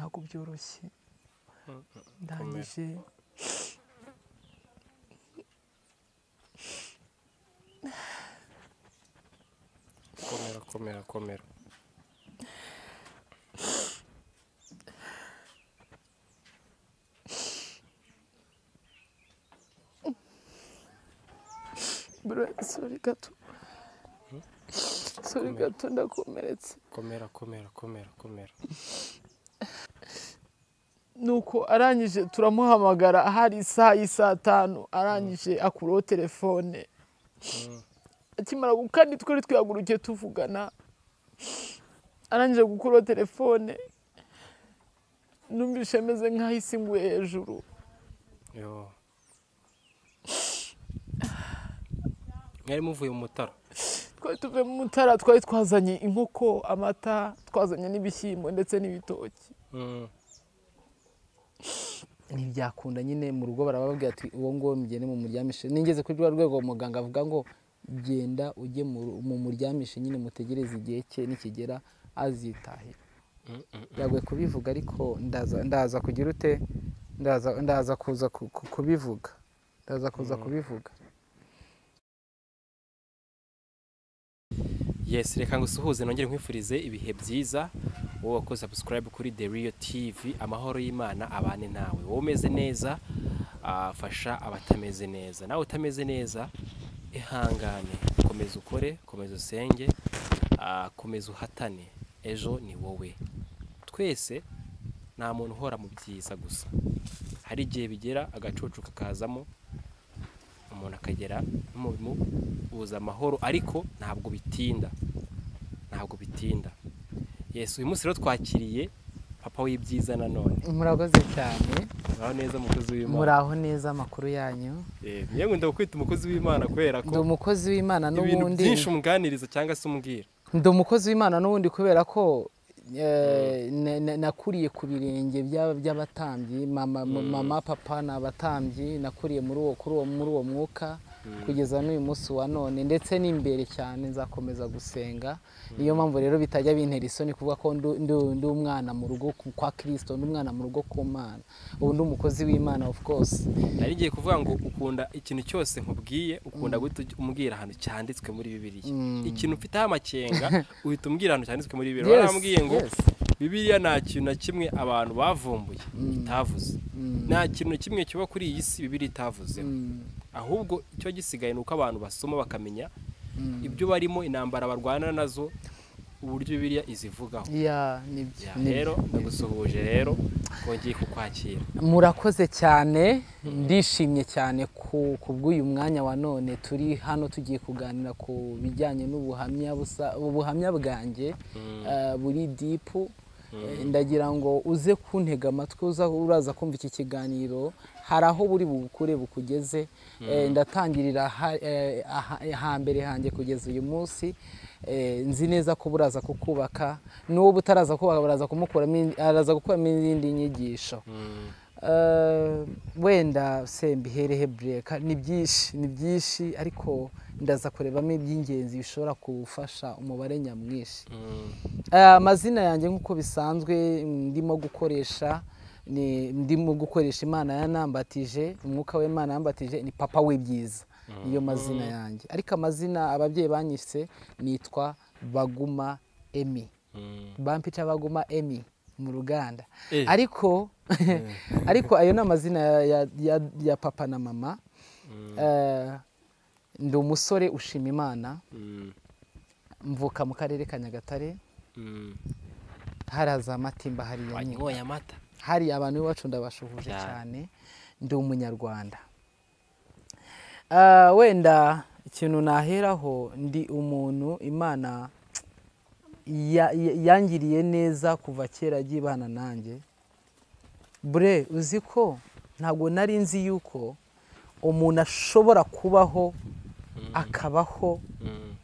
ntabwo byoroshye ndangije komera bro sorry gato ndakomeretse komera nuko arangije turamuhamagara hari isaha y'isa 5 arangije akuraho telefone akimara kandi twari twihagurukiye tuvugana arangije gukuraho telefone numvise meze nk'ahise nguye hejuru yo mwari muvuye mu Mutara twari tuvuye mu Mutara twari twazanye inkoko amata twazanye n'ibishyimbo ndetse n'ibitoki ntibyakunda nyine mu rugo barababwira ati uwo ngo mugende mu muryamishe ningeze kuri rwa rwego muganga avuga ngo genda ujye mu muryamishe nyine mutegereze igihe cye nikigera azitahira yagwe kubivuga ariko ndaza kugira ute ndaza kuza kubivuga yes reka ngusuhuze nongere nkwifurize ibihe byiza wowe wakoze subscribe kuri The Real TV amahoro y'Imana abane nawe wowe umeze neza afasha abatameze neza nawe utameze neza ihangane komeza ukore komeza usenge komeza uhatane ejo ni wowe twese nta muntu uhora mu byiza gusa hari igihe bigera agacucu kakazamo umuntu akagera mu buza amahoro ariko ntabwo bitinda yes uyu munsi rero twakiriye papa w'ibyiza nanone murakoze cyane muraho neza umukozi w'Imana muraho neza amakuru yanyu yewe ndakwita umukozi w'Imana kubera ko ndi umukozi w'Imana n'ubundi ibintu byinshi umuganiriza cyangwa se umbwira ndi umukozi w'Imana n'ubundi kubera ko nakuriye ku birenge by'abatambyi mama papa n'abatambyi nakuriye muri uwo mwuka kugeza n'uyu munsi wa none ndetse n'imbere cyane nzakomeza gusenga niyo mpamvu rero bitajya bintera isoni kuvuga ko ndi umwana mu rugo kwa Kristo ndi umwana mu rugo ku Mana ubu ndi umukozi w'Imana of course nari ngiye kuvuga ngo ukunda ikintu cyose nkubwiye ukunda guhita umbwira ahantu cyanditswe muri Bibiliya ikintu ufite amakenga uhita umbwira ahantu cyanditswe muri Bibiliya warambwiye ngo Bibiliya nta kintu na kimwe abantu bavumbuye itavuze nta kintu na kimwe kiba kuri iyi si Bibiliya itavuzeho ahubwo icyo gisigaye nuko abantu basoma bakamenya ibyo barimo intambara barwana nazo uburyo Bibiliya izivugaho nibyo rero ndagusuhuje rero kongeye kukwakira murakoze cyane ndishimye cyane kubw'uyu mwanya wa none turi hano tugiye kuganira ku bijyanye n'ubuhamya bwanjye buri deep ndagira ngo uze kuntega amatwi uraza kumva iki kiganiro hari aho buri bukure bukugeze ndatangirira hambere hanjye kugeza uyu munsi nzi neza ko buraza kukubaka n'uwo butaraza kubaka araza gukuramo izindi nyigisho wenda sembiherehe breka ni byinshi ariko ndaza kurebamo iby'ingenzi bishobora gufasha umubare nyamwinshi amazina yanjye nk'uko bisanzwe ndimo gukoresha Imana yanambatije umwuka w'Imana yambatije ni papa w'ibyiza niyo mazina yanjye ariko amazina ababyeyi banyise nitwa Baguma Emi bampita Baguma Emi mu ruganda ariko ayo ni amazina ya papa na mama ndi umusore ushima Imana mvuka mu karere ka Nyagatare haraza amatimba wanyoye amata hari abantu b'iwacu ndabashuhuje cyane ndi umunyarwanda wenda ikintu naheraho ndi umuntu Imana yangiriye neza kuva kera agibana nanjye bre uzi ko ntabwo nari nzi yuko umuntu ashobora kubaho akabaho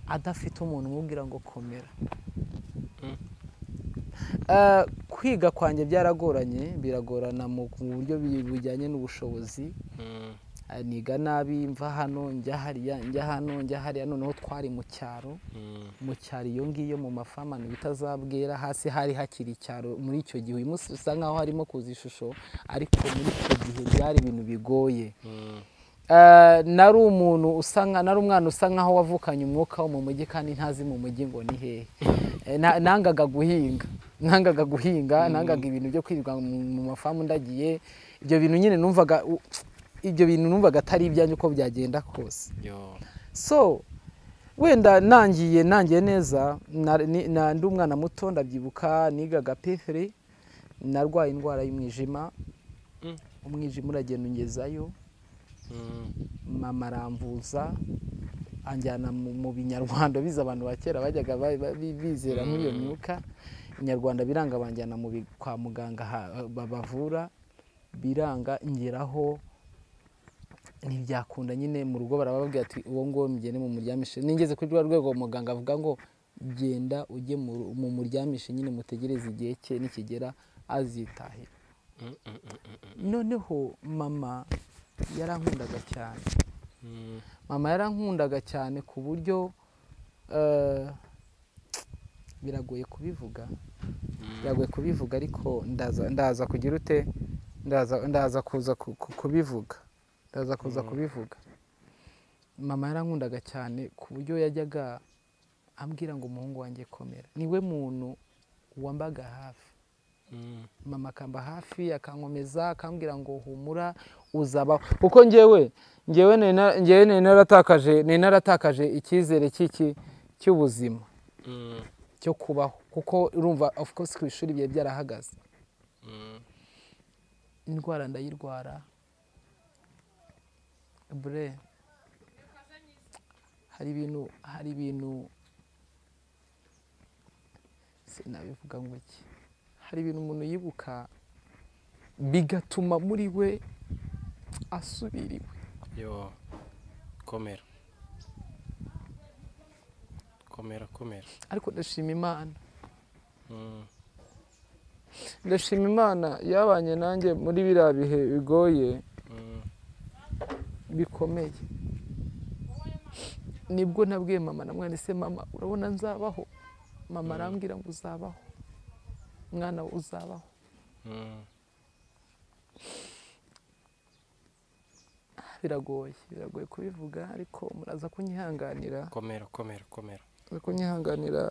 adafite umuntu umubwira ngo komera kwiga kwanjye byaragoranye biragorana mu buryo bujyanye n'ubushobozi niga nabi mva hano njya hariya njya hano njya hariya noneho twari mu cyaro iyo ngiyo mu mafamano bitazabwera hasi hari hakiri icyaro muri icyo gihe uyu munsi usa nkaho harimo kuza ishusho ariko muri icyo gihe byari ibintu bigoye nari umwana usa nkaho wavukanye umwuka wo mu mujyi kandi ntazi mu mujyi ngo ni hehe nangaga guhinga nangaga ibintu byo kwirirwa mu mafamu ndagiye ibyo bintu nyine numvaga atari ibyanjye uko byagenda kose so wenda nangiye neza ndi umwana muto ndabyibuka nigaga pefere narwaye indwara y'umwijima umwijima uragenda ungezayo mama aramvuza anjyana mu binyarwanda biza abantu ba kera bajyaga bizera muri iyo myuka inyarwanda biranga banjyana kwa muganga babavura biranga ngeraho ntibyakunda nyine mu rugo barababwira ati uwo ngo mugende mu muryamishe ningeze kuri rwa rwego muganga avuga ngo genda ujye mu muryamishe nyine mutegereze igihe cye nikigera azitahira noneho mama yarankundaga cyane ku buryo biragoye kubivuga ariko ndaza kugira ute ndaza kuza kubivuga mama yarankundaga cyane ku buryo yajyaga ambwira ngo umuhungu wanjye komera niwe muntu wambaga hafi mama akamba hafi akankomeza akambwira ngo humura uzabaho kuko njyewe naratakaje icyizere cy'ubuzima cyo kubaho kuko urumva of course ku ishuri biye byarahagaze indwara ndayirwara bre hari ibintu sinabivuga ngo iki hari ibintu umuntu yibuka bigatuma muri we asubiriwe komera ariko ndashima imana yabanye nanjye muri biriya bihe bigoye bikomeye nibwo nabwiye mama namwana se mama urabona nzabaho mama arambwira ngo uzabaho mwana uzabaho biragoye kubivuga ariko muraza kunyihanganira komera kunyihanganira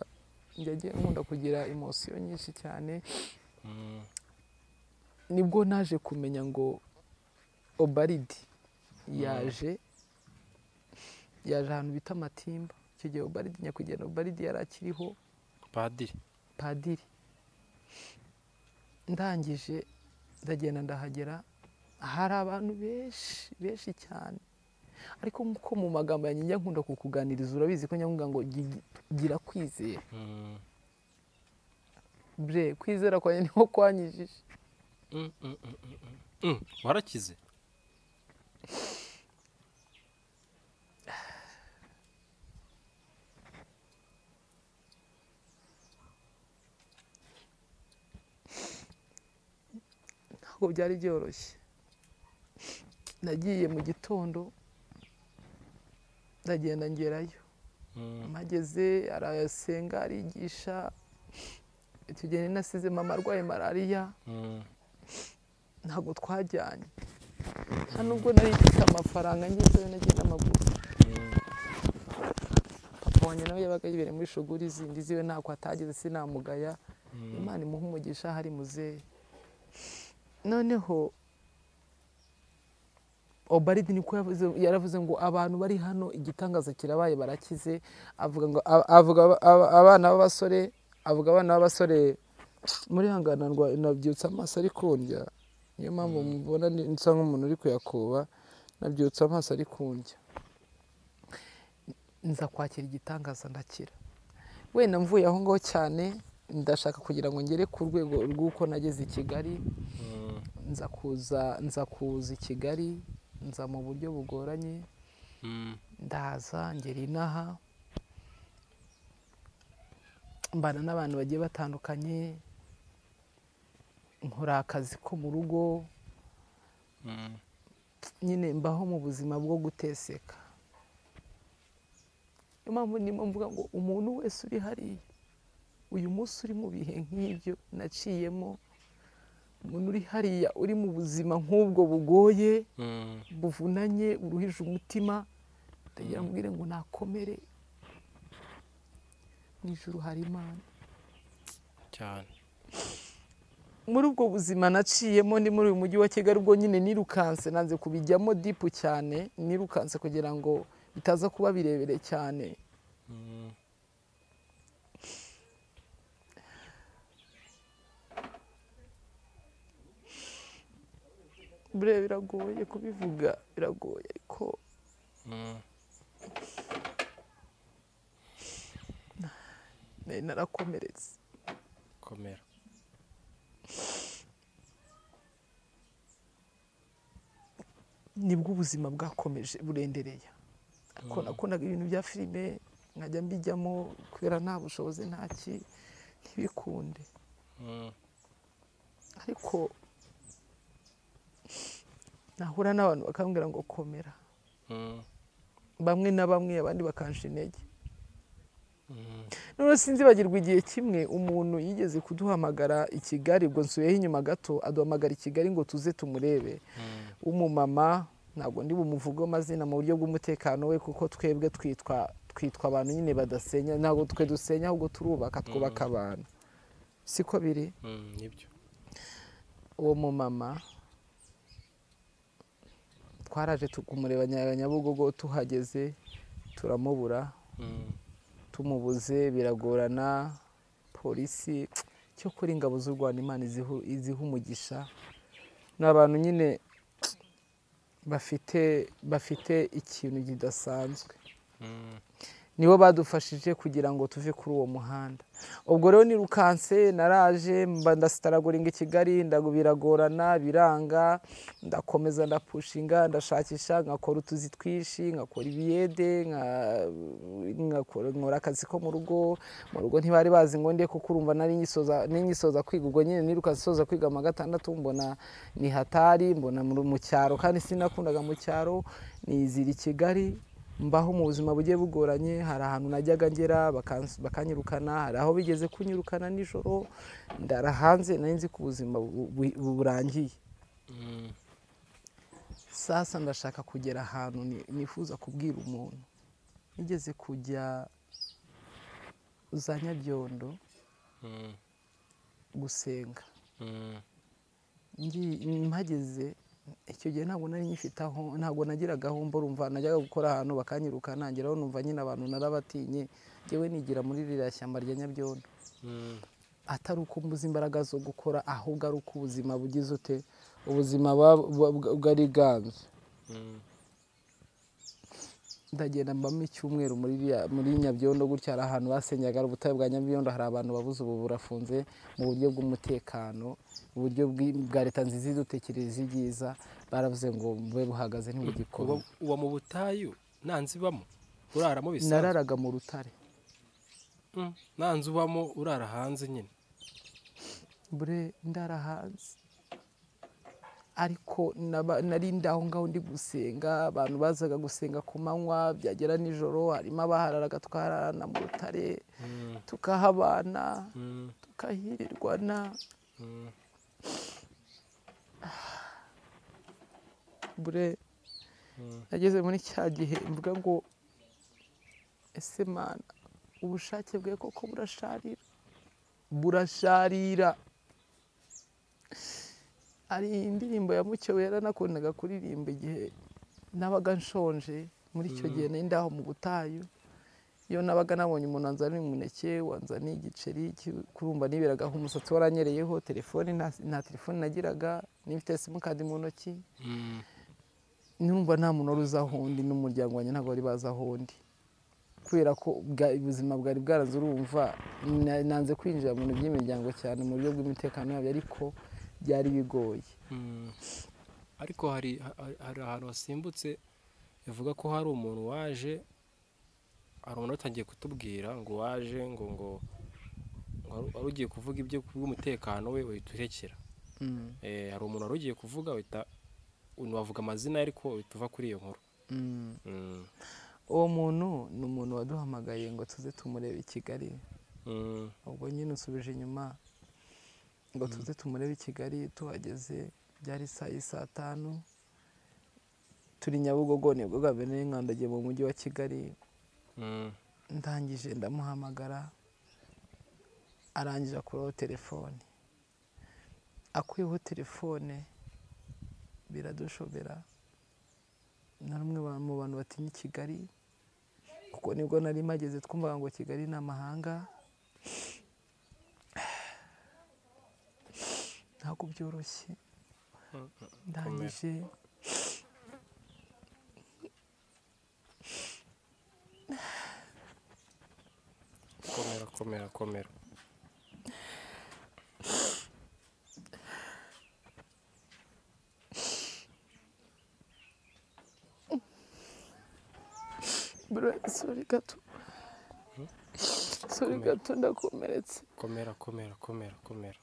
njye nkunda kugira emotion nyinshi cyane nibwo naje kumenya ngo Obaridi yaje ahantu bita Matimba icyo gihe Obaridi nyakugenda Obaridi yari akiriho padiri ndangije ndagenda ndahagera hari abantu benshi cyane ariko nkuko mu magambo yanjye njya nkunda kukuganiriza urabizi ko nyavuga ngo gira kwizera bre kwizera kwa niho kwanyijije warakize ntabwo byari byoroshye nagiye mu gitondo ndagenda ngerayo mpageze arasenga arigisha icyo gihe nasize mama arwaye malariya ntabwo twajyanye nta nubwo nari mfite amafaranga ngezeyo nagiye n'amaguru papa wanjye nawe yabaga yibereye muri shuguri zindi ziwe ntako atageze sinamugaya imana imuha umugisha hari muzehe noneho Obaridi niko yaravuze ngo abantu bari hano igitangaza kirabaye barakize avuga abana b'abasore muri hanganarwa nabyutsa amaso ari kundya niyo mpamvu mubona nsa nk'umuntu uri kuyakuba nabyutsa amaso ari kundya nza kwakira igitangaza ndakira wenda mvuye aho ngaho cyane ndashaka kugira ngo ngere ku rwego rw'uko nageze i Kigali nza kuza i Kigali nza mu buryo bugoranye ndaza ngera inaha mbana n'abantu bagiye batandukanye nkora akazi ko mu rugo nyine mbaho mu buzima bwo guteseka. Niyo mpamvu ndimo mvuga ngo umuntu wese uri hariya uyu munsi uri mu bihe nk'ibyo naciyemo, umuntu uri hariya uri mu buzima nk'ubwo bugoye buvunanye uruhije umutima, ndagira mbwire ngo nakomere, mu ijuru hari Imana cyane. muri ubwo buzima naciyemo ndi muri uyu mujyi wa Kigali, ubwo nyine nirukanse, nanze kubijyamo dipu cyane, nirukanse kugira ngo bitaza kuba birebere cyane. Bure biragoye kubivuga, biragoye ariko narakomeretse. Komera. Nibwo ubuzima bwakomeje burendereye, ariko nakundaga ibintu bya filime nkajya mbijyamo kubera nta bushobozi ntaki ntibikunde. Ariko nahura n'abantu bakambwira ngo komera, bamwe na bamwe, abandi bakansha intege. None sinzibagirwa igihe kimwe umuntu yigeze kuduhamagara i Kigali, ubwo nsubiyeho inyuma gato, aduhamagara i Kigali ngo tuze tumurebe, w'umumama, ntabwo ndi bumuvuge amazina mu buryo bw'umutekano we, kuko twebwe twitwa abantu nyine badasenya, ntabwo twe dusenya ahubwo turubaka, twubaka abantu, siko biri. Nibyo. Uwo mumama twaraje kumureba Nyabugogo, tuhageze turamubura, tumubuze biragorana, polisi, cyo kuri ingabo z'u Rwanda Imana iziha umugisha, n'abantu nyine bafite ikintu kidasanzwe, nibo badufashije kugira ngo tuve kuri uwo muhanda. Ubwo rero nirukanse, naraje ndasitaraguringa i Kigali, biragorana, biranga, ndakomeza ndapushinga, ndashakisha, nkakora utuzi twishi, nkakora ibiyede, nkakora akazi ko mu rugo ntibari bazi ngo nde, kuko urumva nari nyisoza kwiga, ubwo nyine nirukanse soza kwiga mu gatandatu, mbona ni hatari, mbona mu cyaro, kandi sinakundaga mu cyaro, nizira i Kigali, mbaho mu buzima bugiye bugoranye. Hari ahantu najyaga ngera bakanyirukana, hari aho bigeze kunyirukana nijoro, ndara hanze, nari nzi ko ubuzima burangiye. Sasa ndashaka kugera ahantu nifuza kubwira umuntu. Nigeze kujya za Nyabyondo gusenga, mpageze icyo gihe ntabwo nari nyifitaho, ntabwo nagiraga aho urumva, najyaga gukora ahantu bakanyirukana, ngeraho numva nyine abantu narabatinye, njyewe nigira muri ririya shyamba rya Nyabyondo, atari uko mbuze imbaraga zo gukora, ahubwo ari uko ubuzima bugize ute, ubuzima bwari bwanze. Ndagenda mbamo icyumweru muri Nyabyondo, gutya hari ahantu basenyaga, ubutayu bwa Nyabyondo, hari abantu babuze, ubu burafunze mu buryo bw'umutekano, uburyo bwa leta nziza idutekereza ibyiza, baravuze ngo bube buhagaze ntibugikora. Uba mu butayu nta nzu ibamo uraramo bisanzwe? Nararaga mu rutare. Nta nzu ubamo, urara hanze nyine? Bure ndara hanze, ariko nari ndaho ngaho ndi gusenga, abantu bazaga gusenga ku manywa, byagera nijoro harimo abahararaga, twararana mu rutare, tukahabana, tukahirirwana. Bure nageze muri cya gihe mvuga ngo ese Mana, ubushake bwe koko burasharira. Hari indirimbo ya Mucyo yaranakundaga kuririmba igihe nabaga nshonje, muri icyo gihe nari ndaho mu butayu, iyo nabaga nabonye umuntu wanzaniye umuneke, wanzaniye igiceri, kurumva nibiragaho, umusatsi waranyereyeho, telefone nta telefone nagiraga, nifite simukadi mu ntoki, numva nta muntu wari uzi aho ndi, n'umuryango wanjye ntabwo wari bazi aho ndi, kubera ko ubuzima bwari bwaranze. Urumva nanze kwinjira mu bintu by'imiryango cyane mu buryo bw'imitekano yabo, ariko byari bigoye. Ariko hari ahantu hasimbutse bivuga ko hari umuntu waje, hari umuntu watangiye kutubwira ngo waje ngo wari ugiye kuvuga ibyo bw'umutekano we uhita urekera. Hari umuntu wari ugiye kuvuga uhita wavuga amazina ariko tuva kuri iyo nkuru. uwo muntu ni umuntu waduhamagaye ngo tuze tumurebe i Kigali. ubwo nyine usubije inyuma ngo tuze tumurebe i Kigali. tuhageze byari saa 5 turi Nyabugogo, nibwo guverineri nkandagiye mu mujyi wa Kigali. ndangije ndamuhamagara, arangije akuraho telefone. akuyeho telefone biradushobera. na rumwe mu bantu batinya i Kigali, kuko nibwo nari mageze twumvaga ngo Kigali ni amahanga. ntabwo byoroshye. ndangije komera. sorry gato ndakomeretse. komera.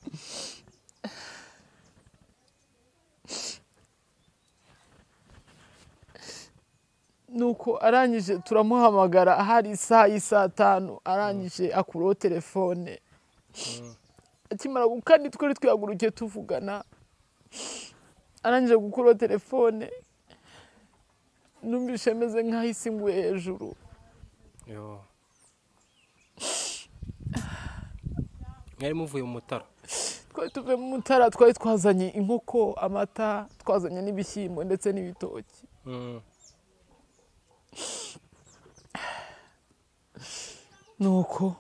nuko arangije turamuhamagara, hari saa 5 arangije akuraho telefone. akimara kandi twari twihagurukiye tuvugana, arangije gukuraho telefone numvise meze nk'aho isi nguye hejuru. mwari muvuye mu Mutara? twari tuvuye mu Mutara, twari twazanye inkoko, amata, twazanye n'ibishyimbo ndetse n'ibitoki. nuko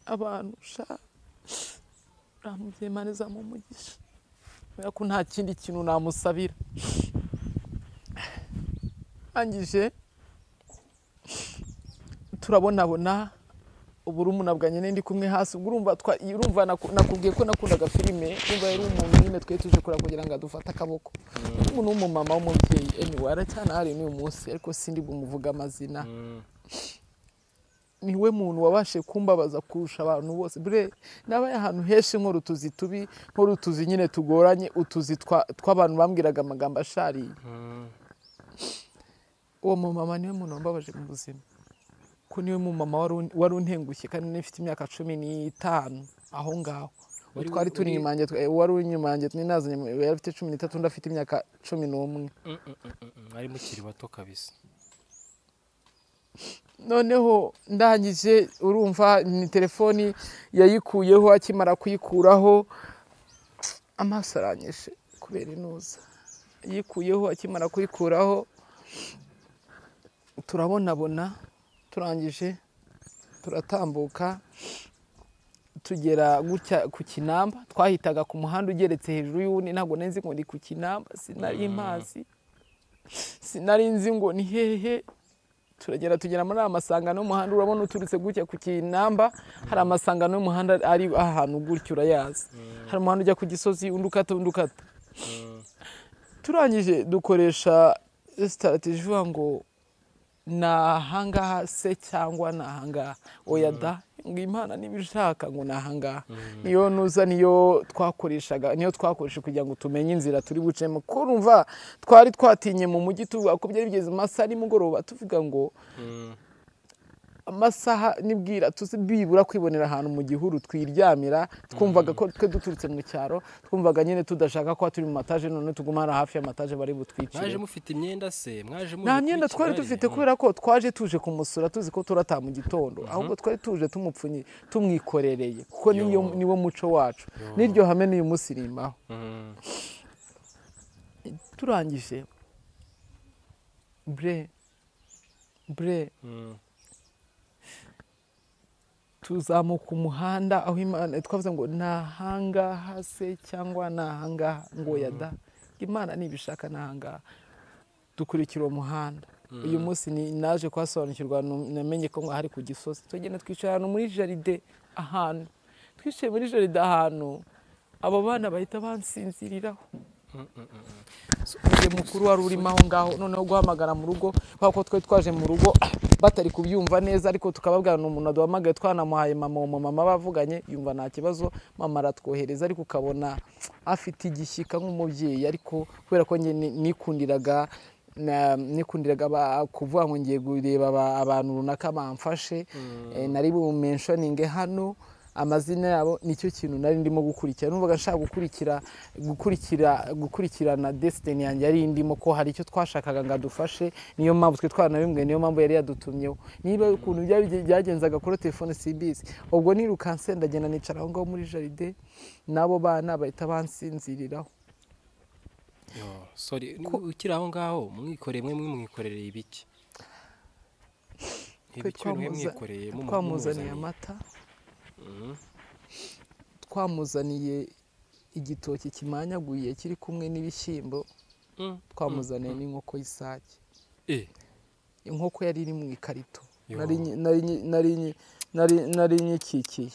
abantu ramubyeyi Imana izamumugisha, kubera ko nta kindi kintu namusabira. angije turabonabona uburumuna bwa nyine ndi kumwe hasi. urumva nakubwiye ko nakundaga filime. urumva yari umuntu nyine twe tuje kureba kugira ngo adufate akaboko. umuntu w'umumama w'umubyeyi, anyway aracyanahari n'uyu munsi, ariko sindi bumuvuga amazina. niwe muntu wabashe kumbabaza kurusha abantu bose. nabaye ahantu henshi nk'urutuzi tubi, nk'urutuzi nyine tugoranye, utuzi tw'abantu bambwiraga amagambo ashariye. uwo mumama niwe muntu wambabaje mu buzima, ko niwe mumama wari untengushye kandi nifite imyaka 15 aho ngaho. twari turi inyuma yanjye, wari uri inyuma yanjye, ninazanye yari afite 13, ndafite imyaka 11. ari mukiri bato kabisa. noneho ndangije, urumva ni telefoni yayikuyeho. akimara kuyikuraho amaso aranyishe kubera inuza. yikuyeho, akimara kuyikuraho turabonabona. turangije turatambuka tugera gutya ku Kinamba. twahitaga ku muhanda ugeretse hejuru y'uwundi, ntabwo nzi ngo ni ku Kinamba, sinari mpazi, sinari nzi ngo ni hehe. tugera muri amasangano y'umuhanda. urabona uturutse gutya ku Kinamba, hari amasangano y'umuhanda ari ahantu gutyo urayazi. hari umuhanda ujya ku Gisozi, undi ukata. turangije dukoresha strategy ivuga ngo nahangaha se cyangwa nahangaha. oya da, ngo Imana nibishaka ngo nahangaha. niyo nuza, niyo twakoresha kugira ngo tumenye inzira turi bucemo. kurumva twari twatinye mu mujyi, tuvuga ko byari bigeze amasaha nimugoroba, tuvuga ngo amasaha nibwira bibura kwibonera ahantu mu gihuru twiryamira. twumvaga ko twe duturutse mu cyaro, twumvaga nyine tudashaka ko turi mu mataje, none tugumana hafi y'amataje bari butwicire. mwaje mufite imyenda se? nta myenda twari dufite, kubera ko twaje tuje kumusura tuzi ko turataha mu gitondo. ahubwo twari tuje tumwikorereye, kuko niwo muco wacu, n'iryo hame n'uyu munsi rimbaho. turangije bre tuzamuka umuhanda aho Imana twavuze ngo nahangaha se cyangwa nahangaha. ngo yada, Imana nibishaka nahangaha. dukurikira uwo muhanda. uyu munsi naje kwasobanukirwa, namenye ko hari ku Gisozi. tugenda twicara ahantu muri jaride, ahantu twicaye muri jaride ahantu abo bana bahita bansinziriraho. Uyu mukuru wari urimo aho ngaho noneho guhamagara mu rugo kuko twe twaje mu rugo batari kubyumva neza ariko tukababwira umuntu aduhamagaye twanamuhaye mama bavuganye yumva nta kibazo mama aratwohereza ariko ukabona afite igishyika nk'umubyeyi ariko kubera ko nikundiraga kuvuga ngo ngiye kureba abantu runaka bamfashe nari bumentioninge hano amazina yabo nicyo kintu nari ndimo gukurikira numvaga nshaka gukurikirana destiny yanjye yari ndimo ko hari icyo twashakaga ngo adufashe niyo mpamvu twe twanabimwe niyo mpamvu yari yadutumyeho niba ukuntu byagenzaga kuri telefone CBS ubwo nirukanse ndagenda nicara aho ngaho muri jaride nabo bana bahita bansinziriraho. Sorry ukiri aho ngaho mwikorereye ibiki? Twamuzaniye amata, twamuzaniye igitoki kimanyaguye kiri kumwe n'ibishyimbo, twamuzaniye n'inkoko y'isake. Inkoko yari iri mu ikarito nari nyikikiye,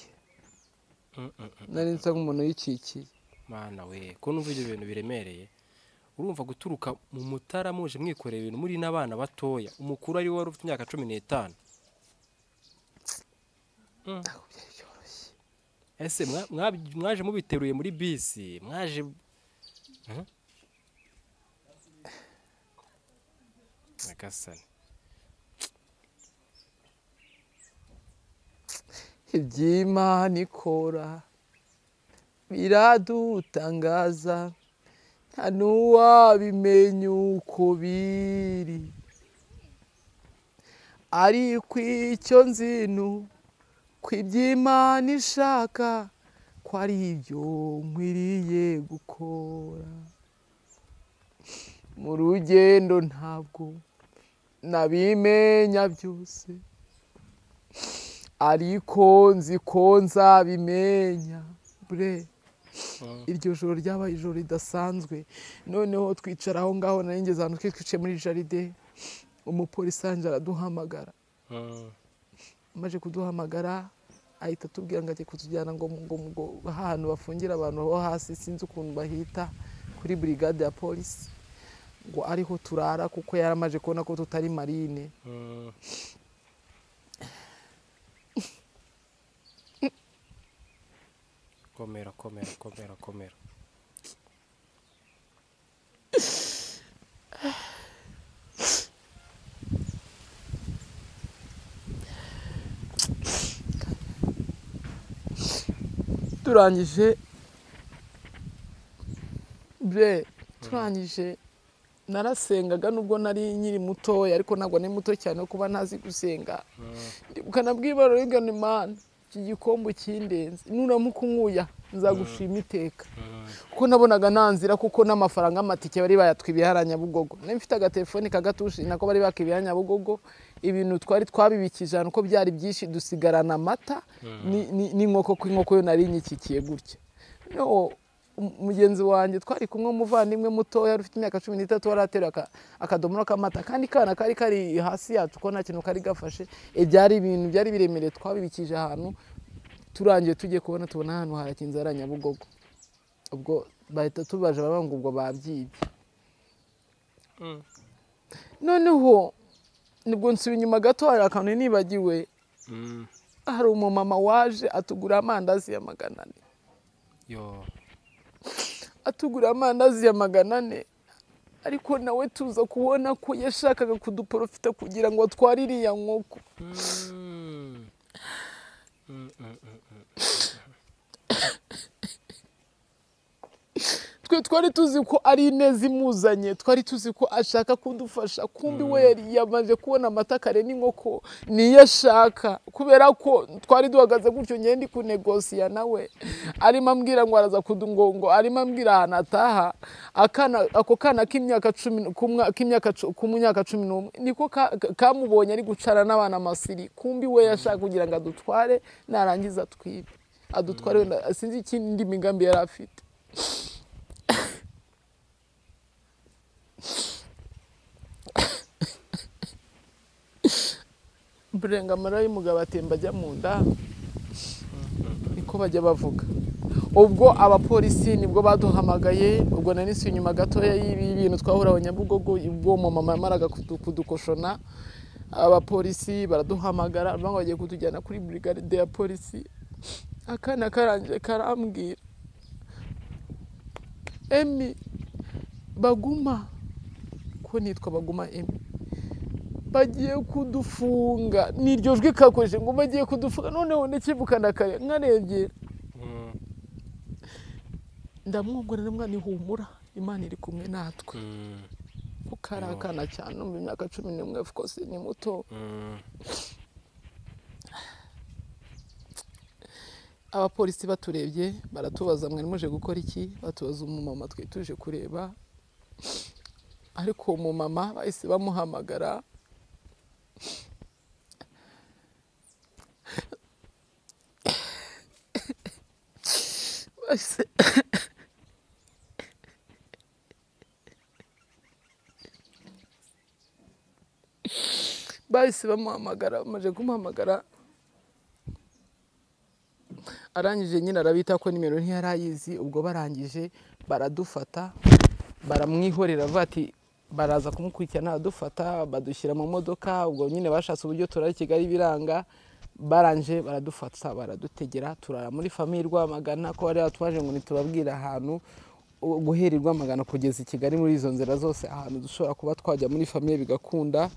nari nsa nk'umuntu yikikiye. Mana we ko numva ibyo bintu biremereye, urumva guturuka mu Mutara muje mwikoreye ibintu muri n'abana batoya, umukuru ari wari ufite imyaka 15. Ese mwaje mubiteruye muri bisi mwaje Nagasani iby'Imana ikora biradutangaza nta n'uwabimenya uko biri ariko icyo nzinu ko iby'Imana ishaka ko ari ibyo nkwiriye gukora mu rugendo ntabwo nabimenya byose ariko nzi ko nzabimenya bre. Iryo joro ryabaye ijoro ridasanzwe noneho twicara aho ngaho nari ngeze ahantu twicaye muri jaride umupolisi anje araduhamagara amaje kuduhamagara ahita tubwira ngo ati kutujyana ngo ahantu bafungira abantu ho hasi sinzi ukuntu bahita kuri brigade ya polisi ngo ariho turara kuko yaramaje kubona ko tutari marine. Komera. turangije narasengaga nubwo nari nyiri mutoya ariko ntabwo ni muto cyane kuba ntazi gusenga. Ndibuka nabwibaro rigana Imana iki gikombe kindenze nuramuka unkuya nzagushima iteka kuko nabonaga nanzira kuko n'amafaranga amatike bari bayatwibiye Nyabugogo nari mfite agatelefoni kagatushi nako bari bakibiye Nyabugogo ibintu twari twabibikije uko byari byinshi dusigarana amata n'inkoko kw'inkoko yo nari nyikikiye gutya. No mugenzi wanjye twari kumwe umuvandimwe mutoya ufite imyaka 13 warateraka akadomoro k'amata kandi kana kari hasi yacu ko nta kintu kari gafashe byari ibintu byari biremereye twabibikije ahantu turangiye tugiye kubona tubona ahantu harakinze Nyabugogo ubwo bahita tubaje babanga ubwo babyibye. Noneho nibwo nsubiye inyuma gato hari akantu nibagiwe hari umumama waje atugura amandazi ya 400 atugura amandazi ya 400 ariko nawe tuza kubona ko yashakaga kuduprofita kugira ngo atwarire iya nkoko. Twe twari tuzi ko ari ineza imuzanye, twari tuzi ko ashaka kudufasha, kumbi we yari yamaze kubona amatakare n'inkoko niyo ashaka kubera ko twari duhagaze gutyo ngende kunegosiya nawe arimo ambwira ngo araza kudungongo arimo ambwira ahantu ataha ako kana k'imyaka 10 kumyaka 11 niko kamubonye ari gucara n'abana amasiri kumbi we yashaka kugira ngo adutware narangiza twibe adutware wenda sinzi ikindi migambi yari afite. Burenga mara y'umugabo atemba ajya mu nda niko bajya bavuga ubwo abapolisi nibwo baduhamagaye, ubwo nari nsi inyuma gatoya y'ibi bintu twahura Abanyabugogo, ubwo mama yamaraga kudukoshona, abapolisi baraduhamagara bagiye kutujyana kuri brigade ya polisi. Akana karangije karambwira, Emi Baguma, ko nitwa Baguma Emi, bagiye kudufunga. Niryo jwi kakoje ngo bagiye kudufunga. Noneho ndakivukana kare nkarebye, ndamwongorera mwana ihumura, Imana iri kumwe natwe. Ukarakana cyane mu myaka 11, of course ni muto. Abapolisi baturebye baratubaza, mwari muje gukora iki? Batubaza umumama twituje kureba, ariko umumama bahise bamuhamagara. Bahise bamuhamagara, bamaze kumuhamagara arangije nyine arabita ko nimero ntiyarayizi. Ubwo barangije baradufata, baramwihorera bati baraza kumukurikirana, adufata badushyira mu modoka. Ubwo nyine bashatse uburyo turara Kigali biranga, baranje baradufata baradutegera, turara muri famille Rwamagana, ko ari atwaje ngo nitubabwira ahantu guherirwa Rwamagana kugeza Kigali, muri izo nzira zose ahantu dushobora kuba twajya muri famille bigakunda.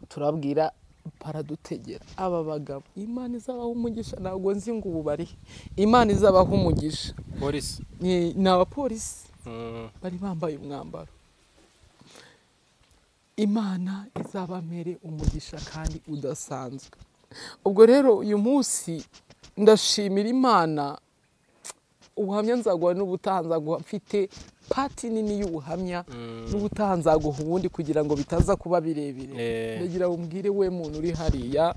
Turabwira paradutegera. Aba bagabo Imana izabaho umugisha, ntabwo nzi ngo ubu bari, Imana izabaho umugisha. Polisi ni abapolisi bari bambaye umwambaro. Imana izabamere umugisha kandi udasanzwe. Ubwo rero uyu munsi ndashimira Imana, ubuhamya nzaguha n'ubutanzaguha, mfite pati nini y'ubuhamya n'ubutanzaguha ubundi kugira ngo bitaza kuba birebire. Ndagira umbwire we muntu uri hariya,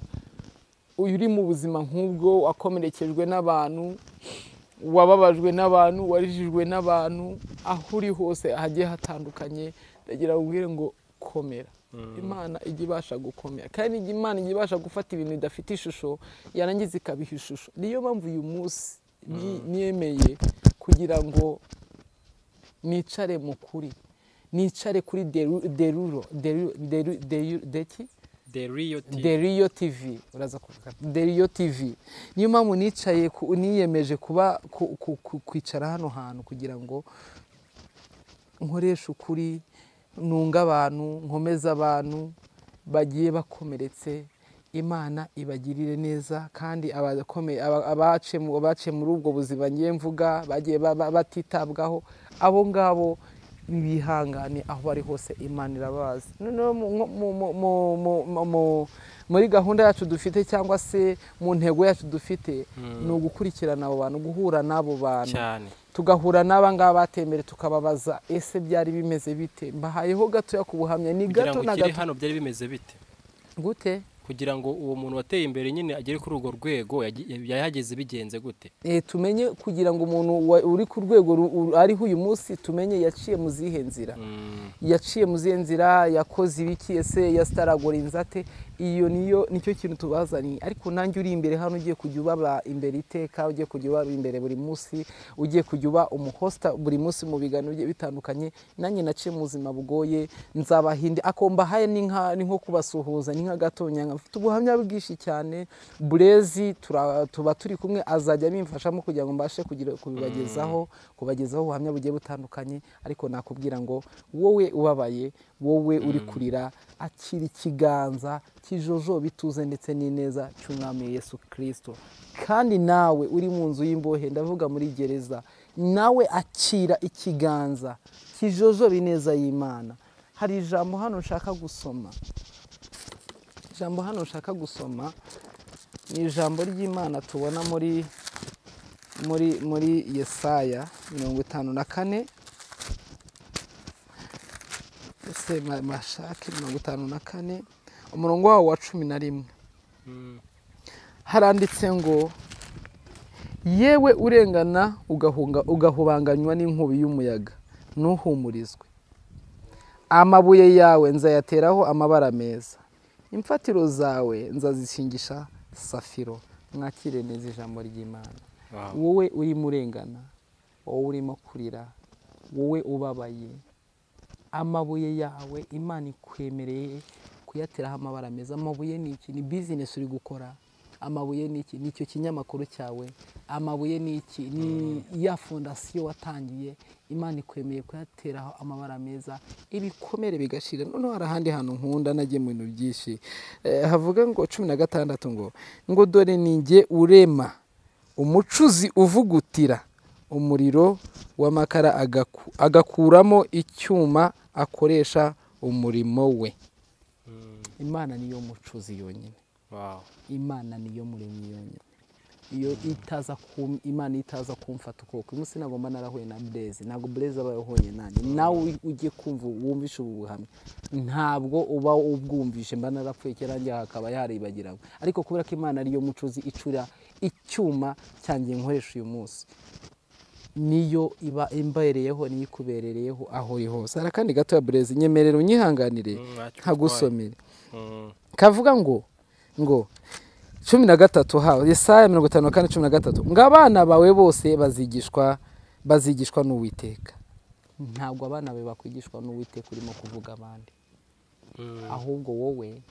uyu uri mu buzima nk'ubwo, wakomerekejwe n'abantu, wababajwe n'abantu, warijijwe n'abantu, aho uri hose hagiye hatandukanye, ndagira umbwire ngo komera. Imana ijya ibasha gukomera, kandi Imana ijya ibasha gufata ibintu bidafite ishusho yarangiza ikabiha ishusho. Niyo mpamvu uyu munsi niyemeye kugira ngo nicare mu kuri, nicare kuri Derio TV, uraza kuvuga Derio TV. Niyo mpamvu nicaye niyemeje kuba kwicara hano hantu kugira ngo nkoreshe ukuri, nunga abantu, nkomeza abantu bagiye bakomeretse. Imana ibagirire neza, kandi abace muri ubwo buzima ngiye mvuga bagiye batitabwaho, abo ngabo bihangane aho bari hose, Imana irabazi. Noneho muri gahunda yacu dufite, cyangwa se mu ntego yacu dufite, ni ugukurikirana abo bantu, guhura n'abo bantu, tugahura n'aba ngaba batembere, tukababaza ese byari bimeze bite. Mbahayeho gatoya ku buhamya, ni gato na gato. Hano byari bimeze bite gute kugira ngo uwo muntu wateye imbere nyine agere kuri urwo rwego? Yahageze bigenze gute? Tumenye, kugira ngo umuntu uri ku rwego ariho uyu munsi, tumenye yaciye mu zihe nzira, yaciye mu zihe nzira, yakoze ibiki, ese yastaragora inzate. Iyo nicyo kintu tubazaniye. Ariko nanjye uri imbere hano, ugiye kujya ubaba imbere iteka, ugiye kujya ubaba imbere buri munsi, ugiye kujya uba umuhosta buri munsi mu biganiro bitandukanye. Nanjye naciye mu buzima bugoye, nzabahinde akomba haye ni nko kubasuhuza, ni nka gatonya. Mfite ubuhamya bwinshi cyane. Burezi tuba turi kumwe, azajya bimfashamo kugira ngo mbashe kubibagezaho ubuhamya bugiye butandukanye. Ariko nakubwira ngo wowe ubabaye, wowe uri kurira, akira ikiganza kijojo bituze ndetse n'ineza cy'Umwami Yesu Kristo. Kandi nawe uri mu nzu y'imbohe, ndavuga muri gereza, nawe akira ikiganza kijojo bineza y'Imana. Hari ijambo hano nshaka gusoma, ni ijambo ry'Imana tubona muri Yesaya 54, ese mashake 54 umurongo wawo wa 11. Haranditse ngo, yewe urengana ugahubanganywa n'inkubi y'umuyaga, ntuhumurizwe. Amabuye yawe nzayateraho amabara meza, imfatiro zawe nzazishingisha safiro. Mwakire neza ijambo ry'Imana. wowe urimo urengana, wowe urimo kurira, wowe ubabaye, amabuye yawe Imana ikwemereye kuyateraho amabara meza. Amabuye ni iki? Ni business uri gukora. Amabuye ni iki? Ni icyo kinyamakuru cyawe. Amabuye ni iki? Ni ya fondasiyo watangiye. Imana ikwemeye kuyateraho amabara meza, ibikomere bigashira. Noneho hari ahandi hantu nkunda nagiye mu bintu byinshi, havuga ngo 16 ngo dore ninjye urema, umucuzi uvugutira umuriro w'amakara agakuramo icyuma akoresha umurimo we. Imana niyo mucuzi yonyine. Imana niyo muremyi yonyine. Iyo Imana itaza kumfata ukuboko. Umunsi nagomba narahuye na Blaise, ntabwo Blaise aba yahuye nanjye. Nawe ujye kumva wumvishe ubu buhamya, ntabwo uba ubwumvishe mba narapfuye kera njye hakaba yaribagirana. Ariko kubera ko Imana ariyo mucuzi icura icyuma cyanjye nkoresha uyu munsi, niyo iba imbereyeho, niyo ikuberereyeho aho uri hose. Hari kandi gato ya Blaise, nyemerera unyihanganire nkagusomera. Kavuga ngo 13 hawe Yesaya 54:13 ngo abana bawe bose bazigishwa n'Uwiteka. Ntabwo abana bawe bakwigishwa n'Uwiteka urimo kuvuga abandi, ahubwo wowe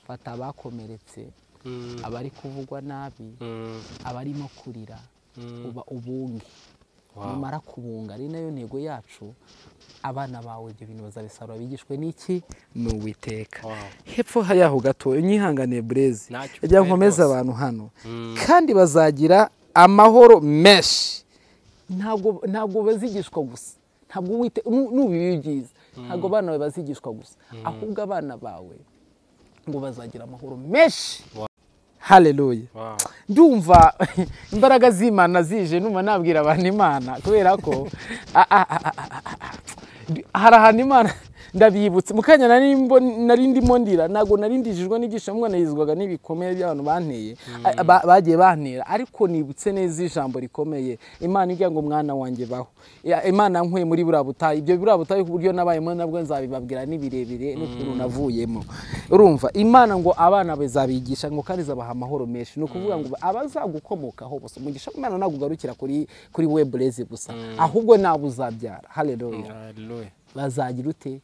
fata abakomeretse, abari kuvugwa nabi, abarimo kurira, uba ubunge. Numara kubunga, ari nayo ntego yacu. Abana bawe ibyo bintu bazabisarura bigishwe n'iki? N'Uwiteka. Hepfo hayaho gato unyihanganiye Blaise, ejya nkomeza abantu hano, kandi bazagira amahoro menshi. Ntabwo bazigishwa gusa, ntabwo nubibi byiza, ntabwo abana bawe bazigishwa gusa, ahubwo abana bawe ngo bazagira amahoro menshi. Haleluya. Ndumva imbaraga z'Imana zije, numva nabwira abantu Imana, kubera ko hari ahantu Imana ndabyibutse mukanya nari ndimo ndira, ntago nari ndijijwe n'igisha mwana yizwaga n'ibikomeye by'abantu banteye bagiye bantera, ariko nibutse neza ijambo rikomeye Imana igira ngo mwana wanjye baho. Imana nkwe muri burabutaye, ibyo burabutaye ku buryo nabayemo nabwo nzabibabwira n'ibirebire n'ukuntu navuyemo. Urumva Imana ngo abana bazabigisha ngo kandi zabaha amahoro menshi. No kuvuga ngo abazagukomokaho bose umugisha Imana nagugarukira kuri we Blaise gusa, ahubwo nabuzabyara. Haleluya. Bazagira ute?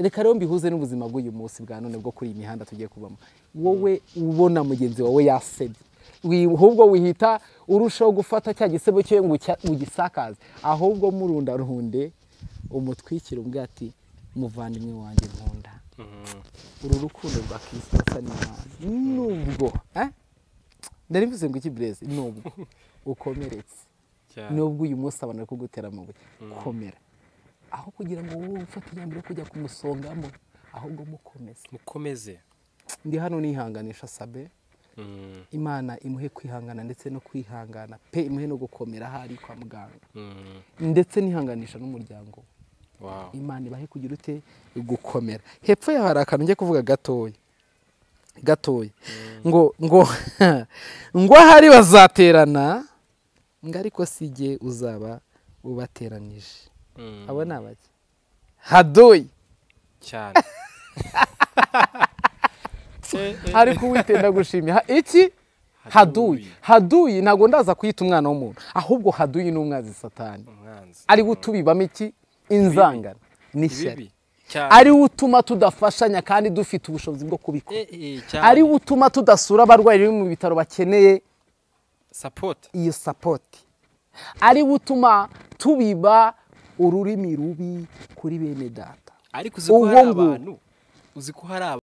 Reka rero mbihuze n'ubuzima bw'uyu munsi bwa none bwo kuri imihanda tugiye kubamo. Wowe ubona mugenzi wawe yasebye, ahubwo wihita urushaho gufata cya gisebo cyo ngo ugisakaze, ahubwo murundarunde umutwikira umbwa ati muvandimwe wanjye nkunda. Uru rukundo rwa Kristo asa n'Imana. Nubwo ndarivuze ngo iki Blaise, nubwo ukomeretse, nubwo uyu munsi abana kugutera amabuye, komera. Aho kugira ngo wowe ufate ijambo kujya kumusongamo, ahubwo mukomeze. Ndi hano nihanganisha Sabe, Imana imuhe kwihangana ndetse no kwihangana pe, imuhe no gukomera hari kwa muganga, ndetse nihanganisha n'umuryango. Imana ibahe kugira ute gukomera. Hepfo ya hari akantu ngiye kuvuga gatoya ngo hari bazaterana ngo ariko sijye uzaba ubateranije. Abo ni abaki? Hadoyi cyane. Ariko Uwitenda gushimira iki? Haduyi ntago ndaza kuyita umwana w'umuntu, ahubwo Haduyi ni umwanzi Satani. Ari gutubibamo iki? Inzangano n'ishyari. Ari utuma tudafashanya kandi dufite ubushobozi bwo kubikora. Ari utuma tudasura abarwayi mu bitaro bakeneye iyo support. Ari utuma tubiba ururimi rubi kuri bene data. Ariko uzi ko hari abantu